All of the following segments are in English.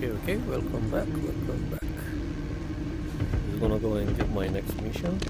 Okay, welcome back. Just gonna go and get my next mission.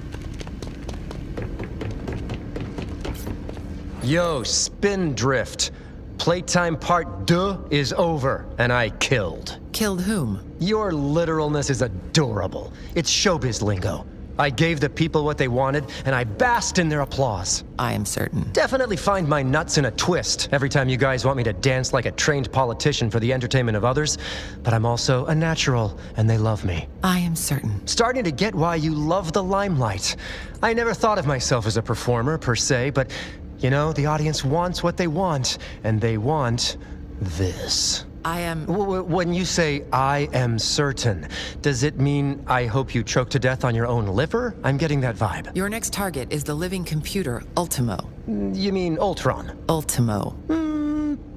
Yo, Spindrift. Playtime part 2 is over, and I killed. Killed whom? Your literalness is adorable. It's showbiz lingo. I gave the people what they wanted, and I basked in their applause. I am certain. Definitely find my nuts in a twist every time you guys want me to dance like a trained politician for the entertainment of others, but I'm also a natural, and they love me. I am certain. Starting to get why you love the limelight. I never thought of myself as a performer, per se, but, you know, the audience wants what they want, and they want this. I am... When you say, I am certain, does it mean I hope you choke to death on your own liver? I'm getting that vibe. Your next target is the living computer, Ultimo. You mean Ultron? Ultimo.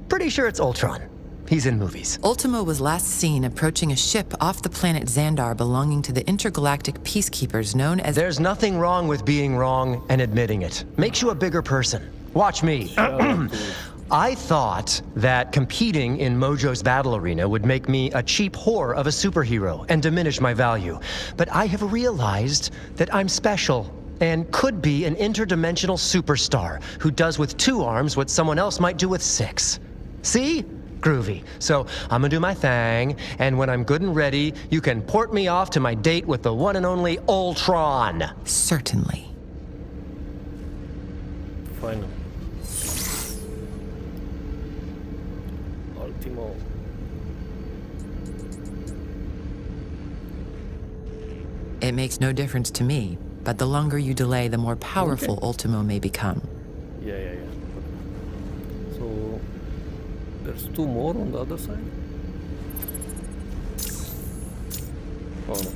Pretty sure it's Ultron. He's in movies. Ultimo was last seen approaching a ship off the planet Xandar belonging to the intergalactic peacekeepers known as... There's nothing wrong with being wrong and admitting it. Makes you a bigger person. Watch me. I thought that competing in Mojo's battle arena would make me a cheap whore of a superhero and diminish my value. But I have realized that I'm special and could be an interdimensional superstar who does with 2 arms what someone else might do with 6. See? Groovy. So I'm gonna do my thing, and when I'm good and ready, you can port me off to my date with the one and only Ultron. Certainly. Final. Ultimo. It makes no difference to me, but the longer you delay, the more powerful Ultimo may become. Yeah. So there's 2 more on the other side. Oh no.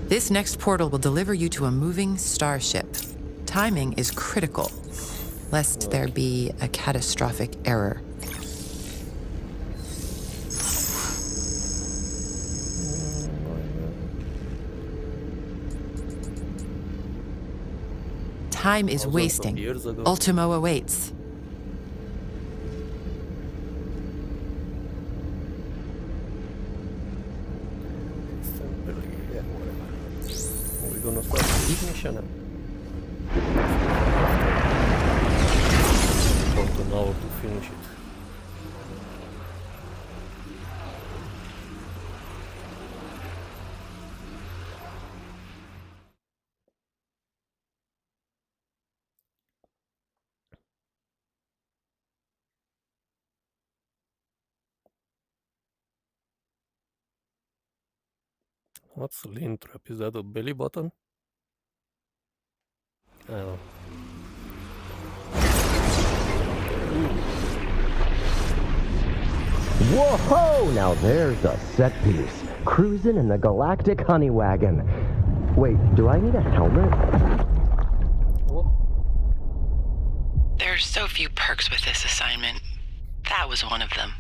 This next portal will deliver you to a moving starship. Timing is critical, lest there be a catastrophic error. Time is wasting. Ultimo awaits. Yeah, whatever. We're gonna start the ignition now. About an hour to finish it. What's the lean trap? Is that a belly button? I don't know. Whoa! Now there's a set piece. Cruising in the galactic honey wagon. Wait, do I need a helmet? Oh, There are so few perks with this assignment. That was one of them.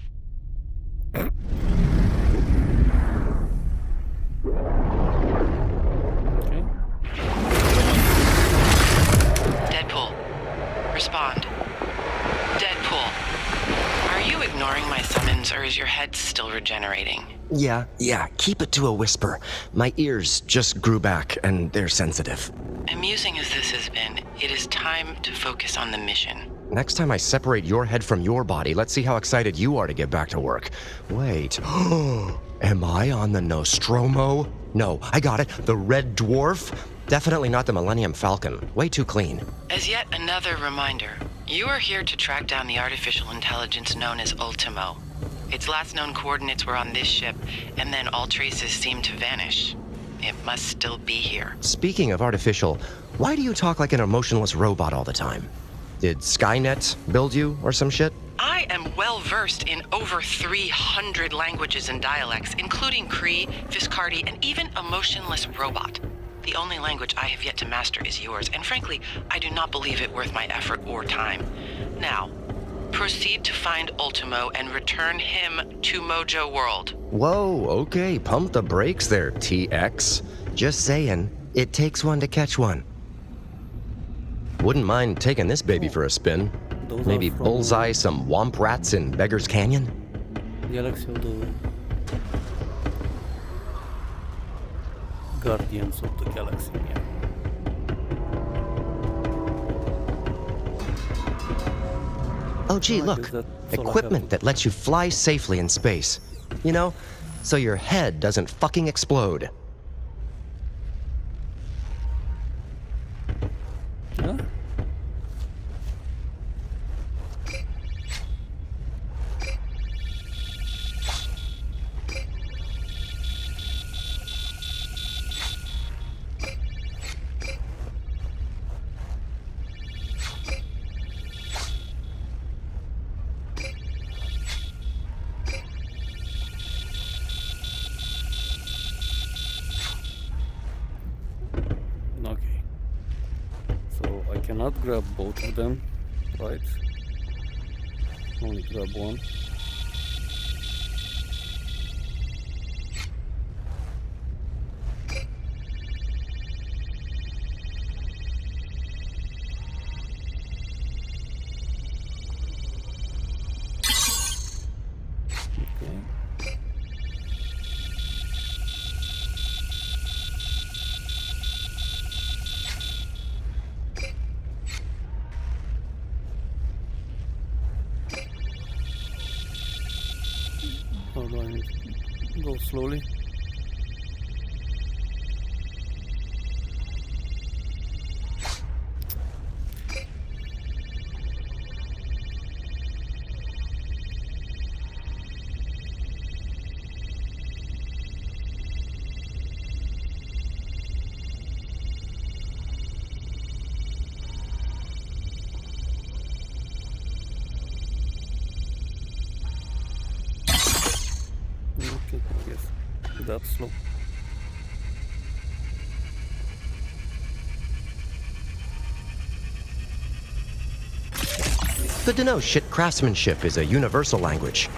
okay. Deadpool. Respond. Deadpool. Are you ignoring my summons, or is your head still regenerating? Yeah, keep it to a whisper. My ears just grew back, and they're sensitive. Amusing as this has been, it is time to focus on the mission. Next time I separate your head from your body, let's see how excited you are to get back to work. Wait. Am I on the Nostromo? No, I got it. The Red Dwarf? Definitely not the Millennium Falcon. Way too clean. As yet another reminder, you are here to track down the artificial intelligence known as Ultimo. Its last known coordinates were on this ship, and then all traces seem to vanish. It must still be here. Speaking of artificial, why do you talk like an emotionless robot all the time? Did Skynet build you or some shit? I am well versed in over 300 languages and dialects, including Cree, Viscardi, and even emotionless robot. The only language I have yet to master is yours, and frankly, I do not believe it worth my effort or time. Now, proceed to find Ultimo and return him to Mojo World. Whoa, okay, pump the brakes there, TX. Just saying, it takes one to catch one. Wouldn't mind taking this baby for a spin. Those Maybe are from bullseye some womp rats in Beggar's Canyon? Galaxy of the Guardians of the Galaxy. Yeah. Oh, gee, I look. guess that's all I have Equipment to- that lets you fly safely in space. You know, so your head doesn't fucking explode. Huh? Okay. So I cannot grab both of them, right? Only grab one. Okay. How do I need to go slowly? Okay, yes, that's slow. Good to know shit craftsmanship is a universal language.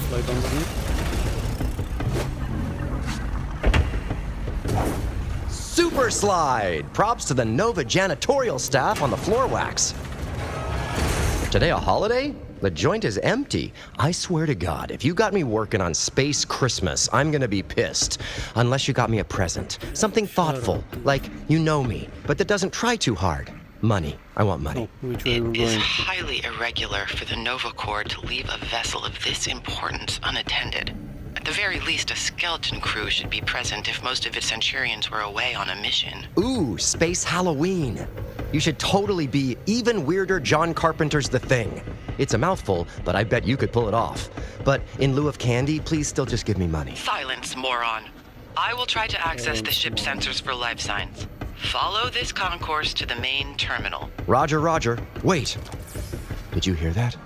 Slide underneath. Super slide! Props to the Nova janitorial staff on the floor wax. Today a holiday? The joint is empty. I swear to God, if you got me working on Space Christmas, I'm gonna be pissed. Unless you got me a present. Something thoughtful, like you know me, but that doesn't try too hard. Money. I want money. Oh, which way It we're is going? highly irregular for the Nova Corps to leave a vessel of this importance unattended. At the very least, a skeleton crew should be present if most of its Centurions were away on a mission. Ooh, Space Halloween. You should totally be even weirder John Carpenter's The Thing. It's a mouthful, but I bet you could pull it off. But in lieu of candy, please still just give me money. Silence, moron. I will try to access the ship sensors for life signs. Follow this concourse to the main terminal. Roger, roger. Wait. Did you hear that?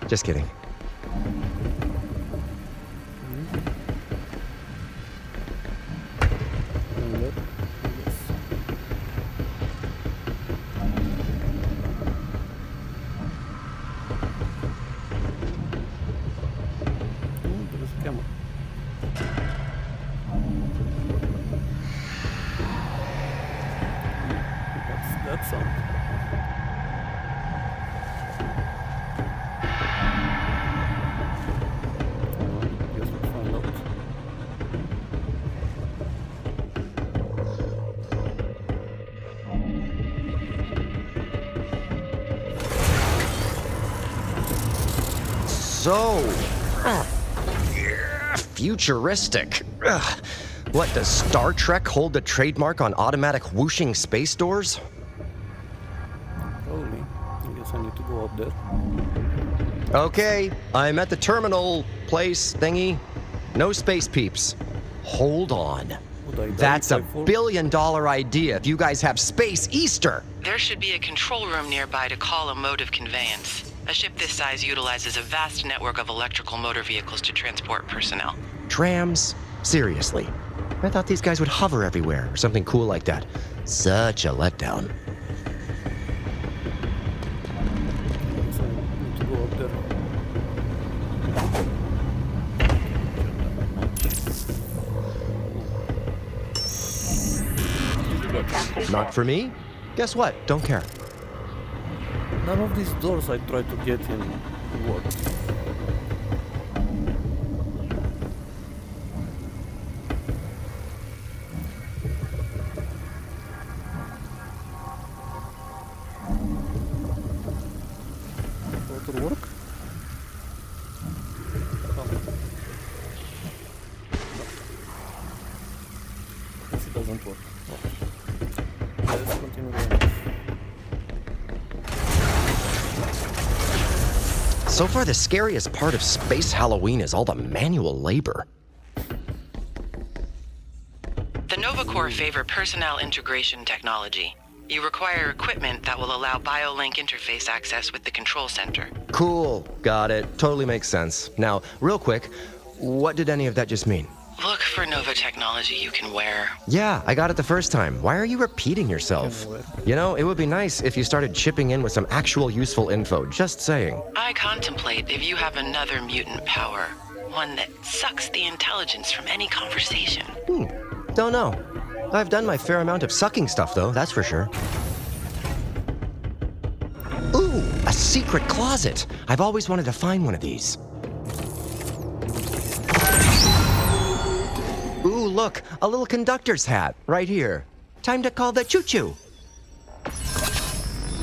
Just kidding. And that- yes. Oh, there's a camera. What's that sound? Guess we'll find out. So, futuristic. Ugh. What, does Star Trek hold the trademark on automatic whooshing space doors? Probably. I guess I need to go up there. Okay, I'm at the terminal place thingy. No space peeps. Hold on. Would I die That's if a I fall? billion-dollar idea if you guys have Space Easter. There should be a control room nearby to call a mode of conveyance. A ship this size utilizes a vast network of electrical motor vehicles to transport personnel. Trams? Seriously. I thought these guys would hover everywhere or something cool like that. Such a letdown. Guess I need to go up there. Not for me? Guess what? Don't care. None of these doors I try to get in work. generator work? Oh. Yes, it doesn't work. Okay. Let's continue going. So far, the scariest part of Space Halloween is all the manual labor. The Nova Corps favor personnel integration technology. You require equipment that will allow BioLink interface access with the control center. Cool. Got it. Totally makes sense. Now, real quick, what did any of that just mean? Look for Nova technology you can wear. Yeah, I got it the first time. Why are you repeating yourself? You know, it would be nice if you started chipping in with some actual useful info. Just saying. I contemplate if you have another mutant power. One that sucks the intelligence from any conversation. Don't know. I've done my fair amount of sucking stuff, though, that's for sure. Ooh, a secret closet. I've always wanted to find one of these. Ooh, look, a little conductor's hat right here. Time to call the choo-choo.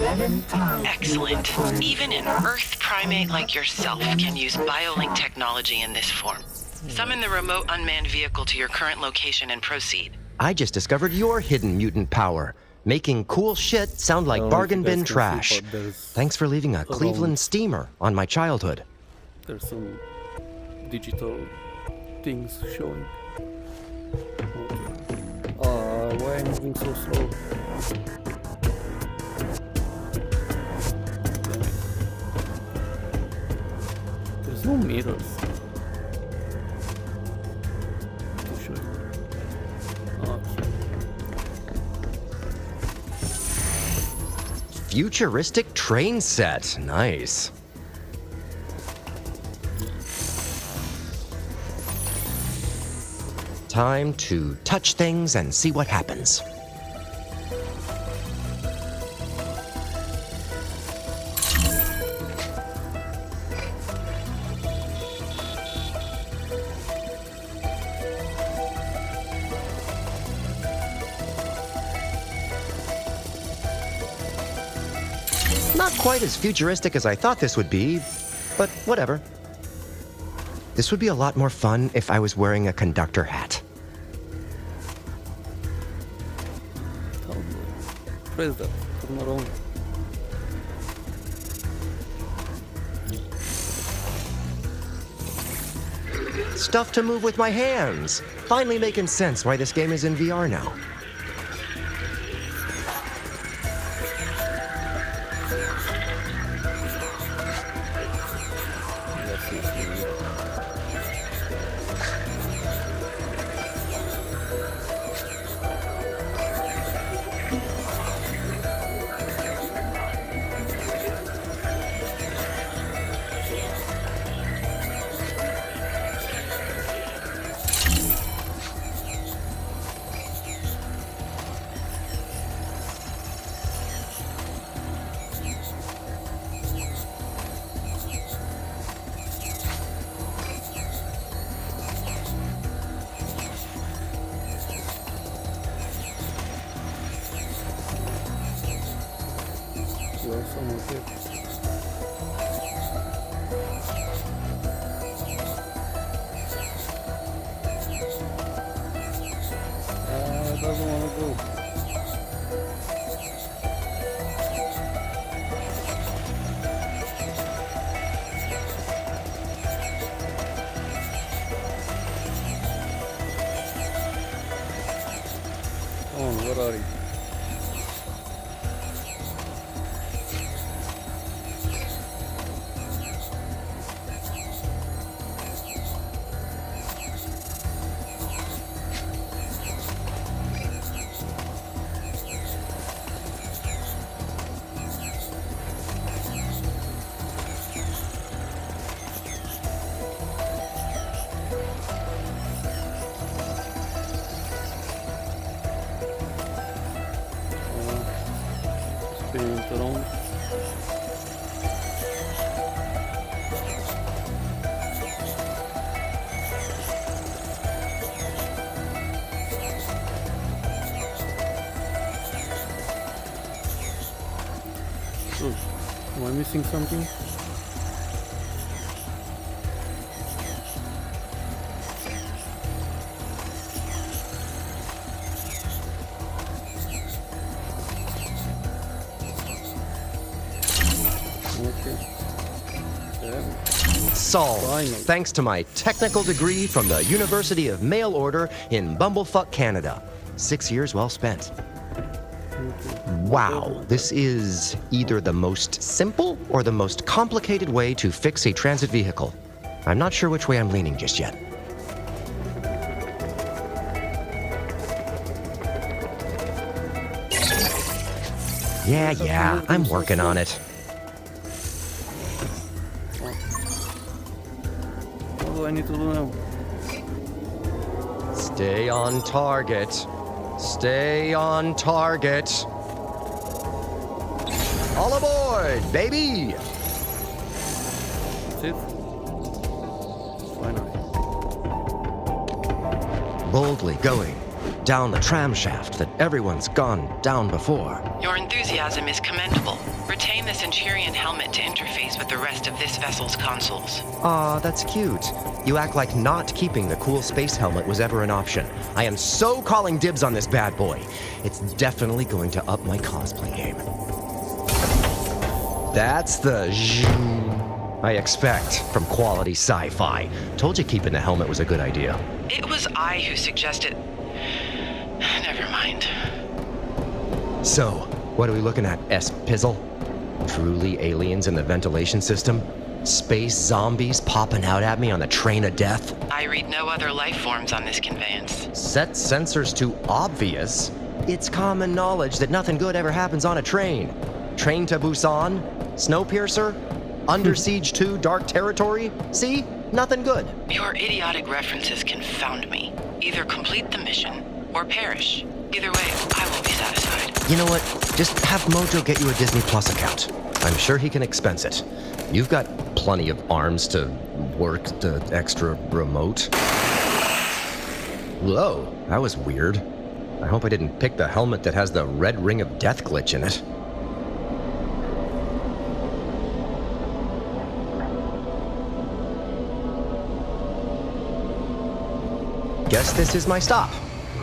Excellent. Even an Earth primate like yourself can use BioLink technology in this form. Summon the remote unmanned vehicle to your current location and proceed. I just discovered your hidden mutant power. Making cool shit sound like bargain bin trash. Thanks for leaving a Cleveland steamer on my childhood. There's some digital things showing. Okay. Why am I moving so slow? Damn it. There's no mirrors to show you. Okay. Futuristic train set. Nice. Time to touch things and see what happens. Not quite as futuristic as I thought this would be, but whatever. This would be a lot more fun if I was wearing a conductor hat. Press that. Turn around. Stuff to move with my hands. Finally making sense why this game is in VR now. You are someone here. Doesn't want to go. Come on, where are you? Spinning it around. Good. Am I missing something? Solved. Finally. Thanks to my technical degree from the University of Mail Order in Bumblefuck, Canada. 6 years well spent. Wow, this is either the most simple or the most complicated way to fix a transit vehicle. I'm not sure which way I'm leaning just yet. Yeah, I'm working on it. What do I need to do now? Stay on target. Stay on target. All aboard, baby! That's it? Finally. Boldly going down the tram shaft that everyone's gone down before. Your enthusiasm is commendable. Retain the Centurion helmet to interface with the rest of this vessel's consoles. Aw, that's cute. You act like not keeping the cool space helmet was ever an option. I am so calling dibs on this bad boy. It's definitely going to up my cosplay game. That's the zoom I expect from quality sci-fi. Told you keeping the helmet was a good idea. It was I who suggested... Never mind. So, what are we looking at, S-Pizzle? Truly aliens in the ventilation system? Space zombies popping out at me on the train of death? I read no other life forms on this conveyance. Set sensors to obvious? It's common knowledge that nothing good ever happens on a train. Train to Busan? Snowpiercer? Under Siege 2 Dark Territory? See? Nothing good. Your idiotic references confound me. Either complete the mission, or perish. Either way, I will be satisfied. You know what? Just have Mojo get you a Disney Plus account. I'm sure he can expense it. You've got plenty of arms to work the extra remote. Whoa, that was weird. I hope I didn't pick the helmet that has the red ring of death glitch in it. Guess this is my stop.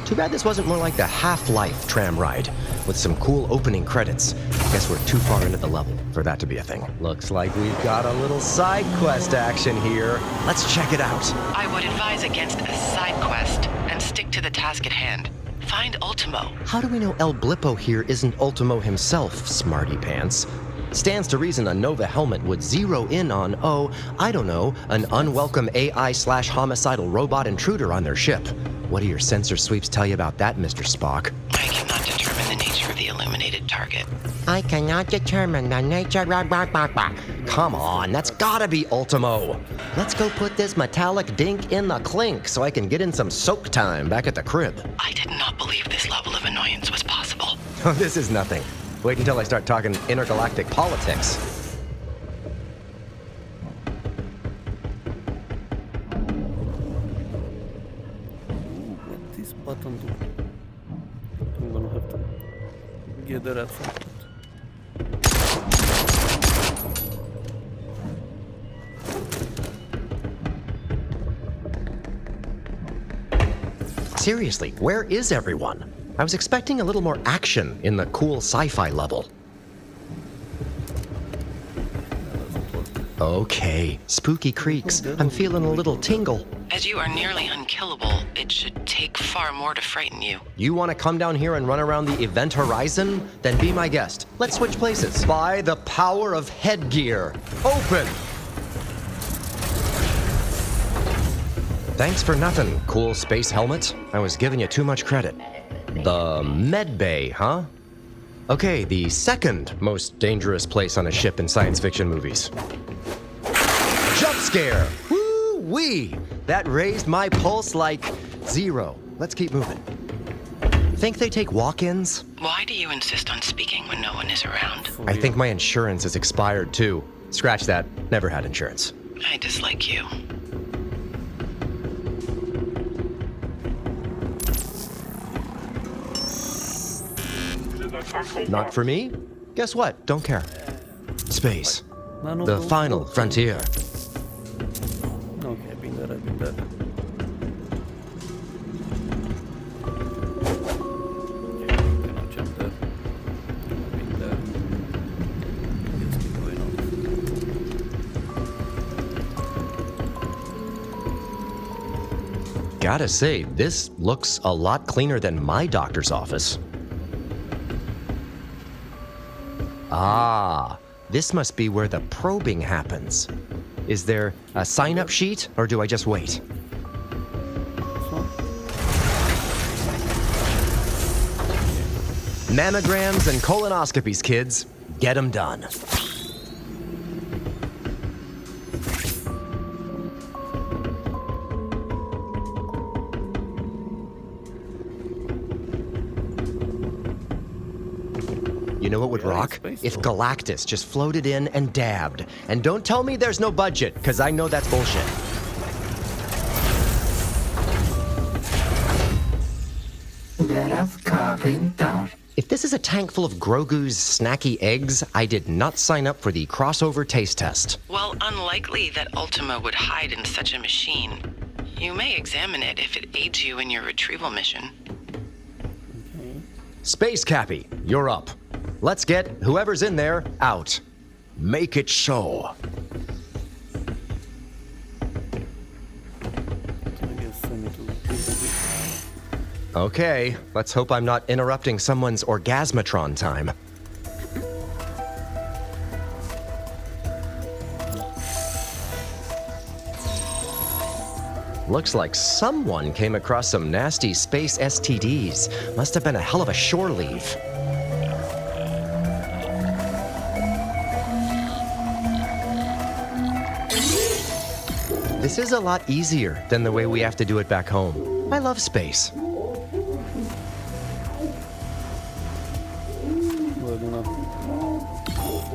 Too bad this wasn't more like the Half-Life tram ride, with some cool opening credits. Guess we're too far into the level for that to be a thing. Looks like we've got a little side quest action here. Let's check it out. I would advise against a side quest and stick to the task at hand. Find Ultimo. How do we know El Blippo here isn't Ultimo himself, smarty pants? Stands to reason a Nova helmet would zero in on, I don't know, an unwelcome AI/homicidal robot intruder on their ship. What do your sensor sweeps tell you about that, Mr. Spock? I cannot determine the nature of the illuminated target. I cannot determine the nature of... Come on, that's gotta be Ultimo. Let's go put this metallic dink in the clink so I can get in some soak time back at the crib. I did not believe this level of annoyance was possible. This is nothing. Wait until I start talking intergalactic politics. What this button do? I'm gonna have to get there at some point. Seriously, where is everyone? I was expecting a little more action in the cool sci-fi level. Okay, spooky creeks. I'm feeling a little tingle. As you are nearly unkillable, it should take far more to frighten you. You want to come down here and run around the event horizon? Then be my guest. Let's switch places. By the power of headgear. Open! Thanks for nothing, cool space helmet. I was giving you too much credit. The med bay, huh? Okay, the second most dangerous place on a ship in science fiction movies. Jump scare! Woo-wee! That raised my pulse like 0. Let's keep moving. Think they take walk-ins? Why do you insist on speaking when no one is around? I think my insurance is expired too. Scratch that. Never had insurance. I dislike you. Not for me? Guess what? Don't care. Space. No, The final frontier. Okay, I've been there, I've been there. Okay, cannot jump there. I've been there. Let's keep going on. Gotta say, this looks a lot cleaner than my doctor's office. Ah, this must be where the probing happens. Is there a sign-up sheet, or do I just wait? Mammograms and colonoscopies, kids. Get them done. You know what would rock? If Galactus just floated in and dabbed. And don't tell me there's no budget, because I know that's bullshit. If this is a tank full of Grogu's snacky eggs, I did not sign up for the crossover taste test. While unlikely that Ultima would hide in such a machine, you may examine it if it aids you in your retrieval mission. Space Cappy, you're up. Let's get whoever's in there out. Make it so. Okay, let's hope I'm not interrupting someone's orgasmatron time. Looks like someone came across some nasty space STDs. Must have been a hell of a shore leave. This is a lot easier than the way we have to do it back home. I love space.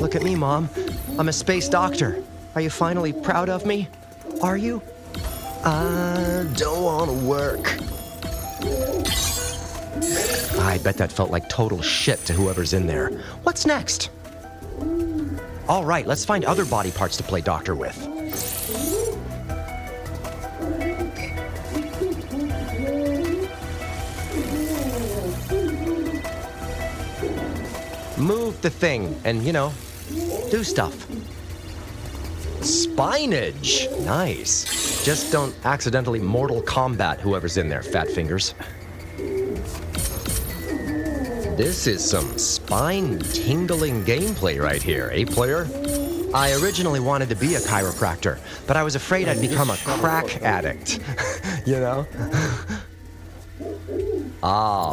Look at me, Mom. I'm a space doctor. Are you finally proud of me? Are you? I don't want to work. I bet that felt like total shit to whoever's in there. What's next? All right, let's find other body parts to play doctor with. Move the thing and, do stuff. Spinach. Nice. Just don't accidentally Mortal Kombat whoever's in there, fat fingers. This is some spine-tingling gameplay right here, eh, player? I originally wanted to be a chiropractor, but I was afraid I'd become a crack addict.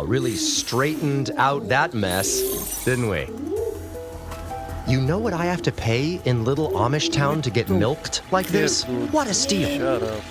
Really straightened out that mess, didn't we? You know what I have to pay in little Amish town to get milked like this? What a steal. Shut up.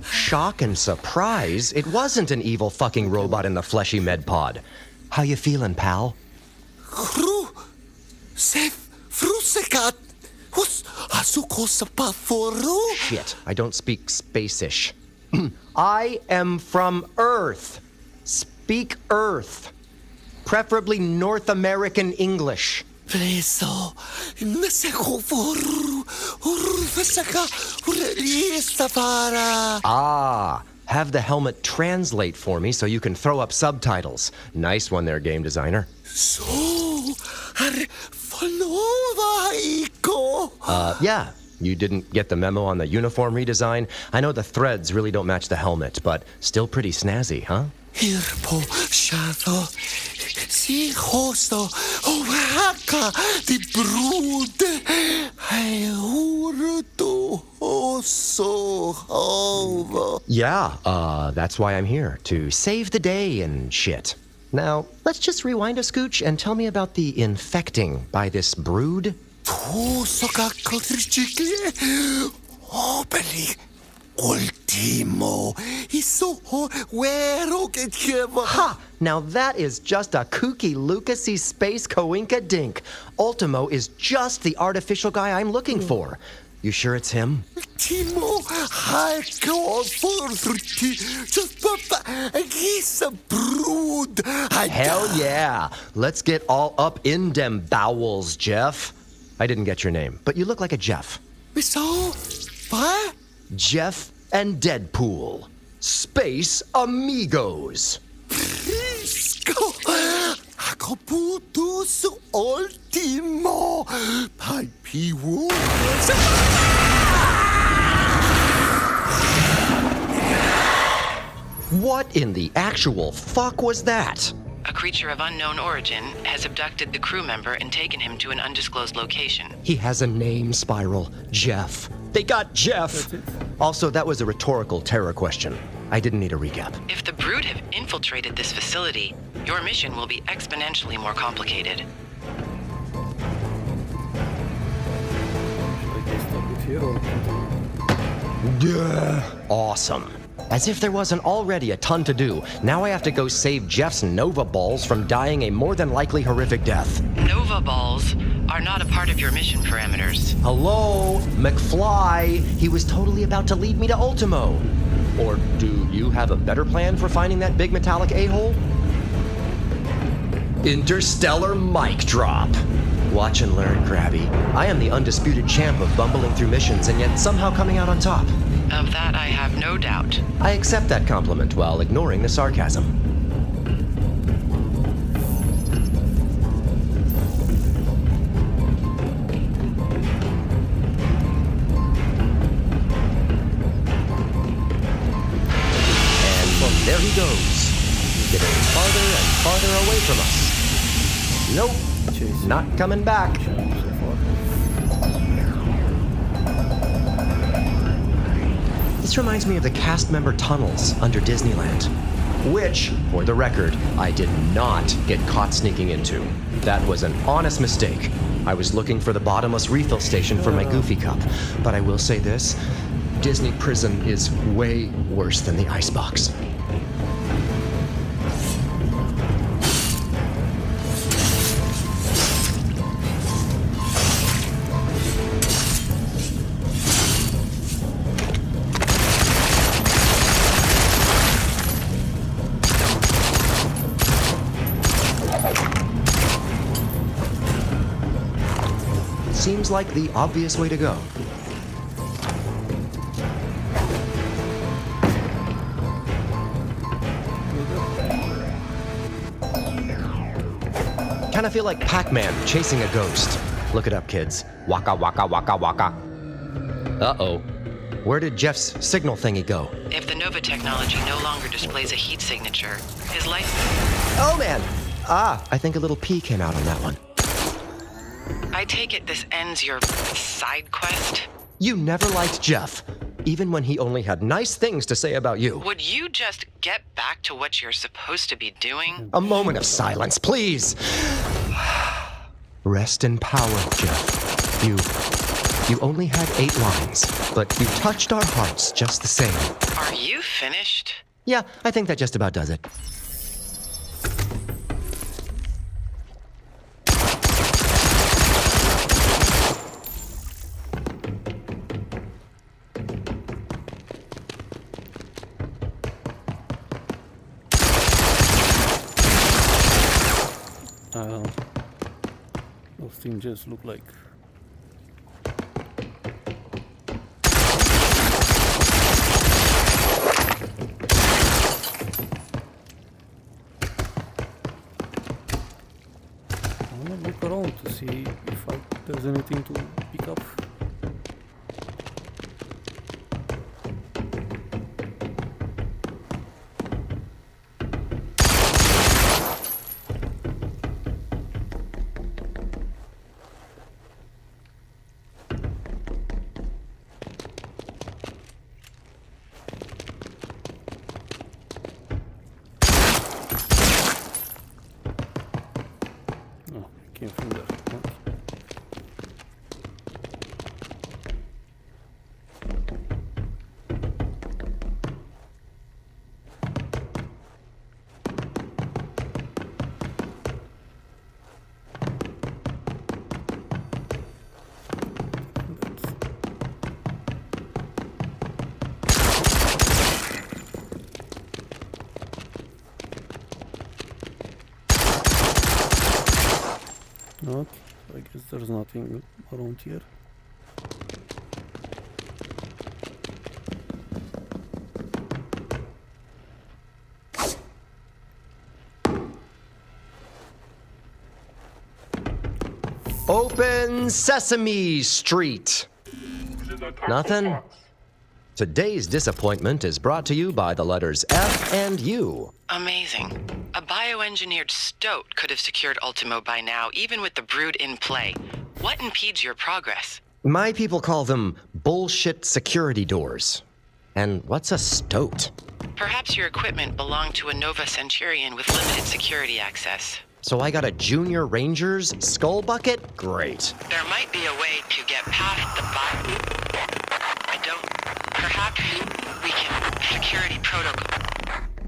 Shock and surprise, it wasn't an evil fucking robot in the fleshy med pod. How you feeling, pal? Shit, I don't speak space-ish. I am from Earth. Speak Earth. Preferably North American English. Have the helmet translate for me so you can throw up subtitles. Nice one there, game designer. Yeah, you didn't get the memo on the uniform redesign? I know the threads really don't match the helmet, but still pretty snazzy, huh? Yeah, that's why I'm here, to save the day and shit. Now, let's just rewind a scooch and tell me about the infecting by this brood. Opening Ultimo. Iso wero che chiama. Ha! Now that is just a kooky Lucasy space coinka dink. Ultimo is just the artificial guy I'm looking for. You sure it's him? Ultimo, I go for just papa. He's a brood. Hell yeah. Let's get all up in dem bowels, Jeff. I didn't get your name, but you look like a Jeff. So, what? Jeff and Deadpool. Space Amigos. Prisco. Ako puto su Ultimo. Pai piwu. What in the actual fuck was that? A creature of unknown origin has abducted the crew member and taken him to an undisclosed location. He has a name, Spiral. Jeff. They got Jeff. Also, that was a rhetorical terror question. I didn't need a recap. If the Brood have infiltrated this facility, your mission will be exponentially more complicated. Should I stop it here or continue? Yeah. Awesome. As if there wasn't already a ton to do, now I have to go save Jeff's Nova Balls from dying a more than likely horrific death. Nova Balls are not a part of your mission parameters. Hello, McFly. He was totally about to lead me to Ultimo. Or do you have a better plan for finding that big metallic a-hole? Interstellar mic drop. Watch and learn, Krabby. I am the undisputed champ of bumbling through missions and yet somehow coming out on top. Of that, I have no doubt. I accept that compliment while ignoring the sarcasm. And there he goes, getting farther and farther away from us. Nope, not coming back. So far. This reminds me of the cast member tunnels under Disneyland, which, for the record, I did not get caught sneaking into. That was an honest mistake. I was looking for the bottomless refill station for my Goofy Cup, but I will say this, Disney Prison is way worse than the Icebox. Seems like the obvious way to go. Kinda feel like Pac-Man chasing a ghost. Look it up, kids. Waka waka waka waka. Uh-oh. Where did Jeff's signal thingy go? If the Nova technology no longer displays a heat signature, his life... Oh, man! Ah, I think a little pee came out on that one. I take it this ends your side quest? You never liked Jeff, even when he only had nice things to say about you. Would you just get back to what you're supposed to be doing? A moment of silence, please. Rest in power, Jeff. You only had 8 lines, but you touched our hearts just the same. Are you finished? Yeah, I think that just about does it. Those things just look like... I wanna look around to see if there's anything to pick up. Oh, it came from there. Guess there's nothing around here. Open Sesame Street. Nothing? Today's disappointment is brought to you by the letters F and U. Amazing. A bioengineered stoat could have secured Ultimo by now, even with the brood in play. What impedes your progress? My people call them bullshit security doors. And what's a stoat? Perhaps your equipment belonged to a Nova Centurion with limited security access. So I got a Junior Ranger's skull bucket? Great. There might be a way to get past the Perhaps we can security protocol.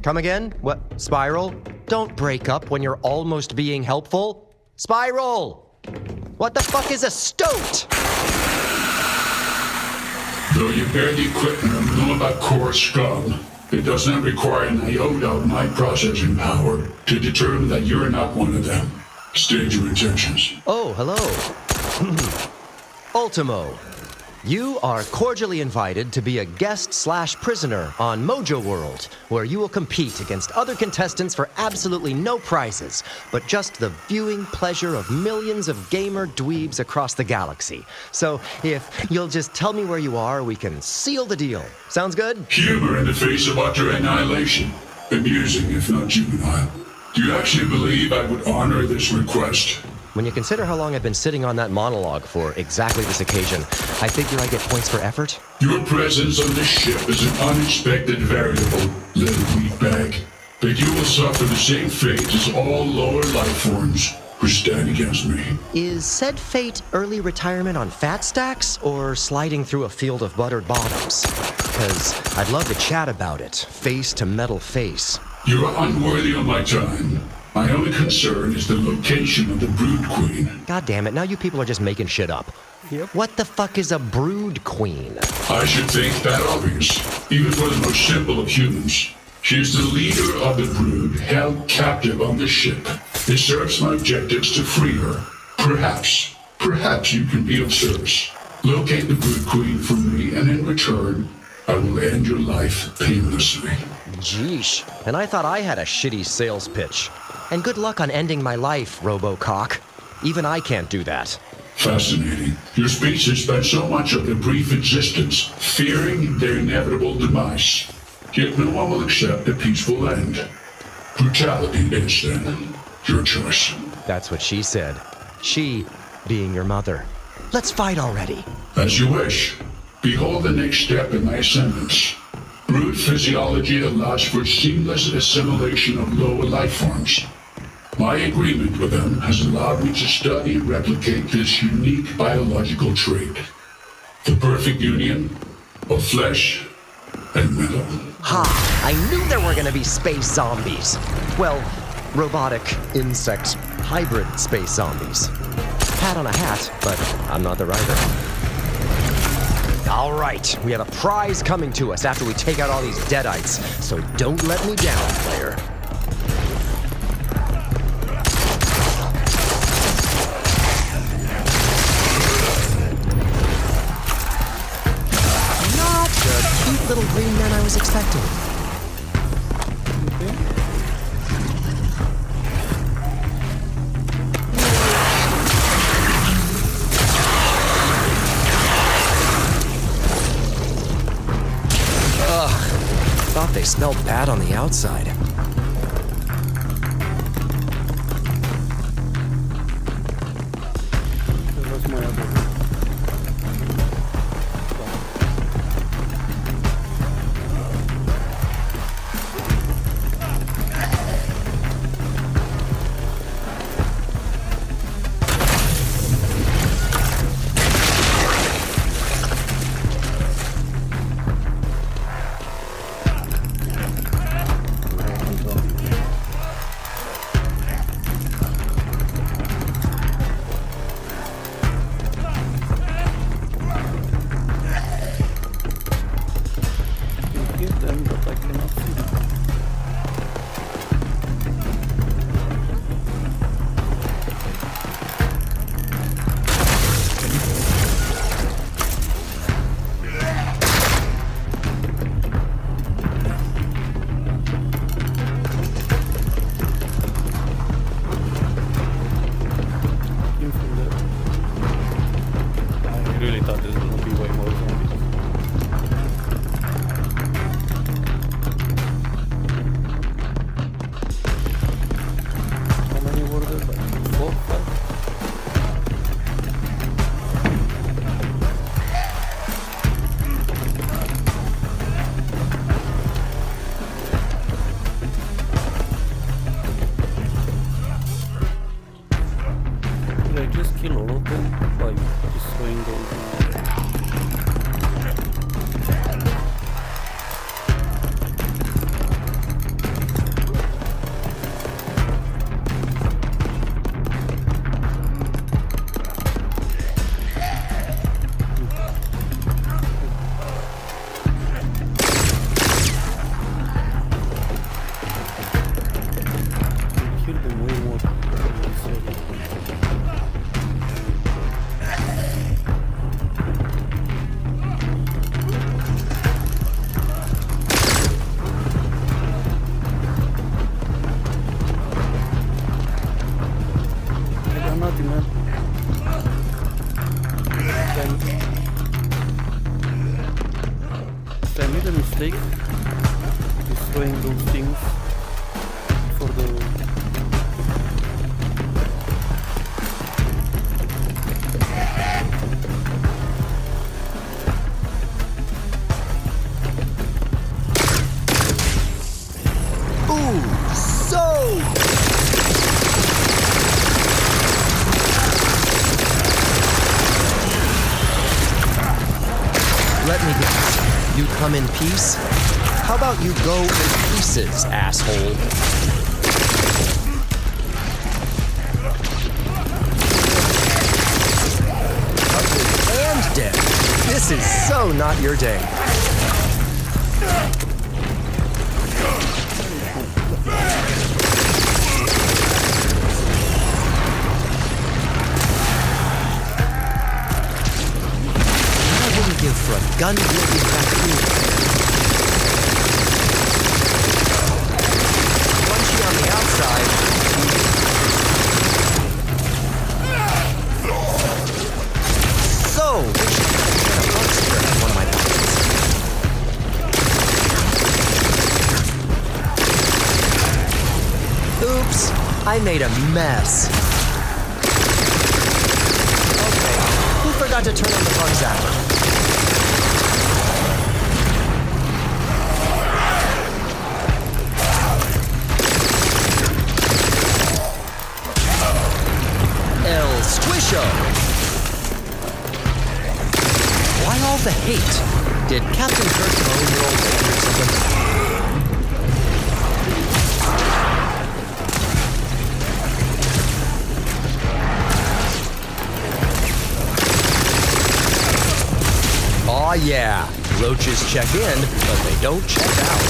Come again? What? Spiral? Don't break up when you're almost being helpful. Spiral! What the fuck is a stoat? Though you bear the equipment of Nullibat Core scum, it does not require an iota of my processing power to determine that you're not one of them. State your intentions. Oh, hello. Ultimo. You are cordially invited to be a guest/prisoner on Mojo World, where you will compete against other contestants for absolutely no prizes, but just the viewing pleasure of millions of gamer dweebs across the galaxy. So, if you'll just tell me where you are, we can seal the deal. Sounds good? Humor in the face of utter annihilation. Amusing, if not juvenile. Do you actually believe I would honor this request? When you consider how long I've been sitting on that monologue for exactly this occasion, I figure I get points for effort. Your presence on this ship is an unexpected variable, little meatbag. But you will suffer the same fate as all lower life forms who stand against me. Is said fate early retirement on fat stacks or sliding through a field of buttered bottoms? Because I'd love to chat about it, face to metal face. You are unworthy of my time. My only concern is the location of the Brood Queen. God damn it, now you people are just making shit up. Yep. What the fuck is a brood queen? I should think that obvious, even for the most simple of humans. She is the leader of the Brood, held captive on the ship. It serves my objectives to free her. Perhaps you can be of service. Locate the Brood Queen for me, and in return, I will end your life painlessly. Jeesh, and I thought I had a shitty sales pitch. And good luck on ending my life, Robocock. Even I can't do that. Fascinating. Your species spent so much of their brief existence fearing their inevitable demise. Yet no one will accept a peaceful end. Brutality is, then, your choice. That's what she said. She being your mother. Let's fight already. As you wish. Behold the next step in my ascendance. Brood physiology allows for seamless assimilation of lower life forms. My agreement with them has allowed me to study and replicate this unique biological trait. The perfect union of flesh and metal. Ha! I knew there were gonna be space zombies. Well, robotic, insect, hybrid space zombies. Hat on a hat, but I'm not the writer. All right, we have a prize coming to us after we take out all these deadites, so don't let me down, player. Not the cute little green man I was expecting. Thought they smelled bad on the outside. That was my other. really thought there was gonna be way more zombies. How many were there? Like 4, 5? Did I just kill all of them by destroying those? Kill them way more than I said. I'm not even. If I made a mistake destroying those things for the. Ooh, so let me guess. You come in peace? How about you go in pieces, asshole? Ugly and dead. This is so not your day. I wouldn't give for a gun-wielding raccoon. Punchy on the outside. So, we should get a bug spray on one of my buttons. Oops, I made a mess. Okay, who forgot to turn on the bug zapper? El Squisho! Why all the hate? Did Captain Kirk own your old lady or something? Aw yeah, roaches check in, but they don't check out.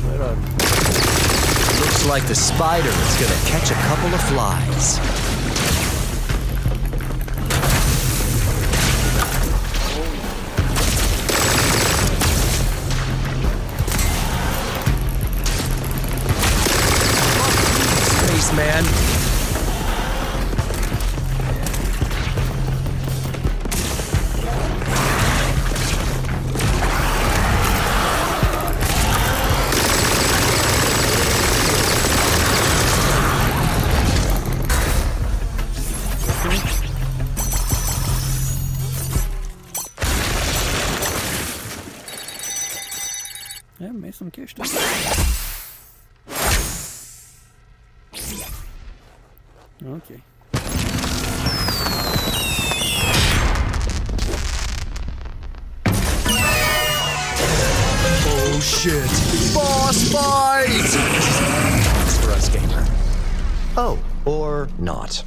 Where are Looks like the spider is gonna catch a couple of flies. Man. Yeah, made some cash. Okay. Oh shit. Boss fight! Thanks for us, gamer. Oh, or not.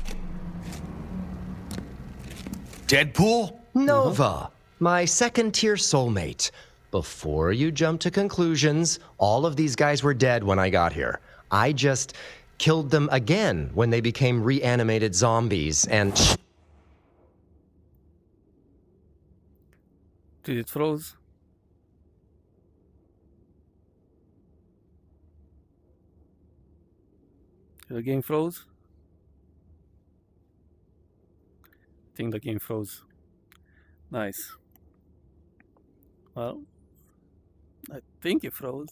Deadpool? Nova, my second-tier soulmate. Before you jump to conclusions, all of these guys were dead when I got here. I just killed them again when they became reanimated zombies, and Did it froze? The game froze? I think the game froze. Nice. Well, I think it froze.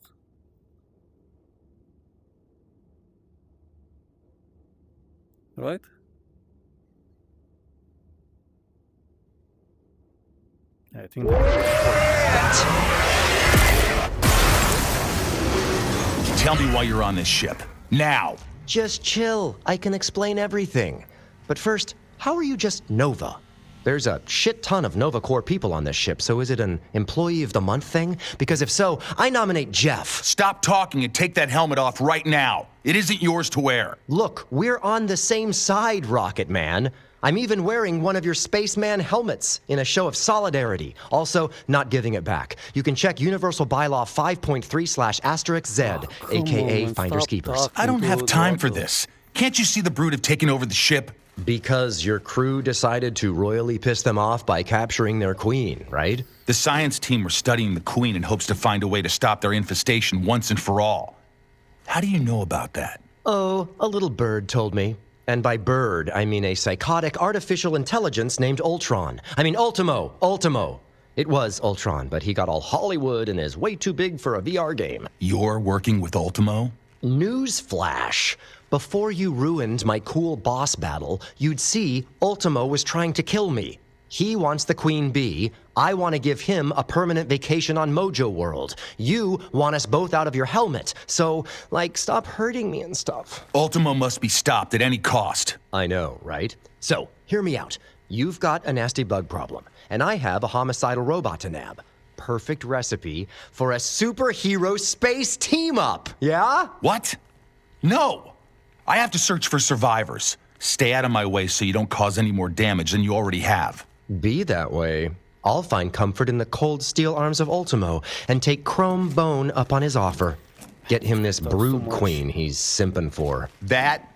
Right? I think Tell me why you're on this ship. Now! Just chill. I can explain everything. But first, how are you just Nova? There's a shit ton of Nova Corps people on this ship, so is it an Employee of the Month thing? Because if so, I nominate Jeff. Stop talking and take that helmet off right now. It isn't yours to wear. Look, we're on the same side, Rocket Man. I'm even wearing one of your spaceman helmets in a show of solidarity. Also, not giving it back. You can check Universal Bylaw 5.3/*Z, aka Finders Keepers. I don't have time for this. Can't you see the Brood have taken over the ship? Because your crew decided to royally piss them off by capturing their queen, right? The science team were studying the Queen in hopes to find a way to stop their infestation once and for all. How do you know about that? Oh, a little bird told me. And by bird, I mean a psychotic artificial intelligence named Ultron. I mean Ultimo. It was Ultron, but he got all Hollywood and is way too big for a VR game. You're working with Ultimo? Newsflash. Before you ruined my cool boss battle, you'd see Ultimo was trying to kill me. He wants the Queen Bee. I want to give him a permanent vacation on Mojo World. You want us both out of your helmet. So, stop hurting me and stuff. Ultimo must be stopped at any cost. I know, right? So, hear me out. You've got a nasty bug problem, and I have a homicidal robot to nab. Perfect recipe for a superhero space team-up, yeah? What? No! I have to search for survivors. Stay out of my way so you don't cause any more damage than you already have. Be that way. I'll find comfort in the cold steel arms of Ultimo and take Chrome Bone up on his offer. Get him this brood queen he's simping for. That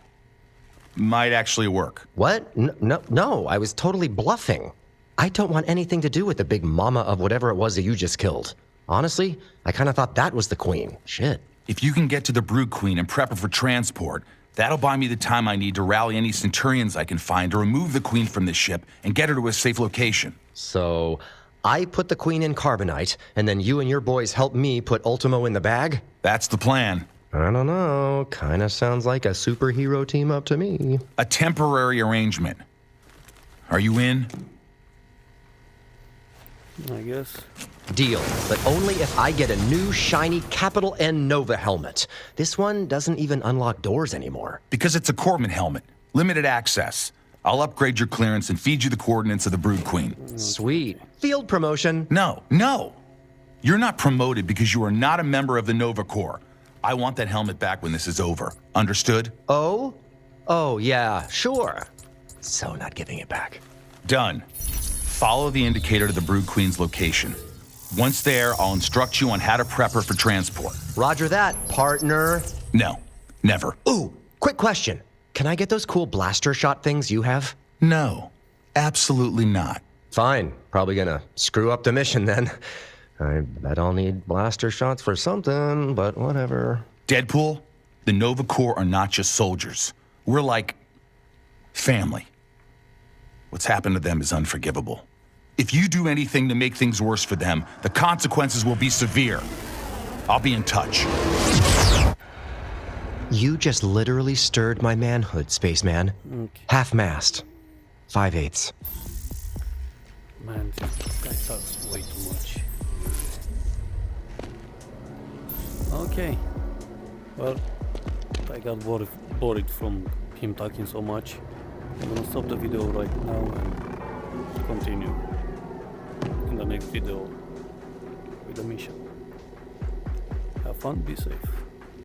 might actually work. What? No, I was totally bluffing. I don't want anything to do with the big mama of whatever it was that you just killed. Honestly, I kind of thought that was the queen. Shit. If you can get to the brood queen and prep her for transport, that'll buy me the time I need to rally any Centurions I can find to remove the queen from this ship and get her to a safe location. So, I put the queen in carbonite, and then you and your boys help me put Ultimo in the bag? That's the plan. I don't know. Kinda sounds like a superhero team up to me. A temporary arrangement. Are you in? I guess. Deal, but only if I get a new shiny capital N Nova helmet. This one doesn't even unlock doors anymore. Because it's a Corpsman helmet. Limited access. I'll upgrade your clearance and feed you the coordinates of the Brood Queen. Sweet. Field promotion. No. You're not promoted because you are not a member of the Nova Corps. I want that helmet back when this is over. Understood? Oh? Oh, yeah, sure. So not giving it back. Done. Follow the indicator to the Brood Queen's location. Once there, I'll instruct you on how to prep her for transport. Roger that, partner. No, never. Ooh, quick question. Can I get those cool blaster shot things you have? No, absolutely not. Fine. Probably gonna screw up the mission then. I bet I'll need blaster shots for something, but whatever. Deadpool, the Nova Corps are not just soldiers. We're like family. What's happened to them is unforgivable. If you do anything to make things worse for them, the consequences will be severe. I'll be in touch. You just literally stirred my manhood, spaceman. Okay. Half-mast. 5/8. Man, this guy talks way too much. Okay. Well, I got bored from him talking so much. I'm gonna stop the video right now and continue in the next video with the mission. Have fun, be safe.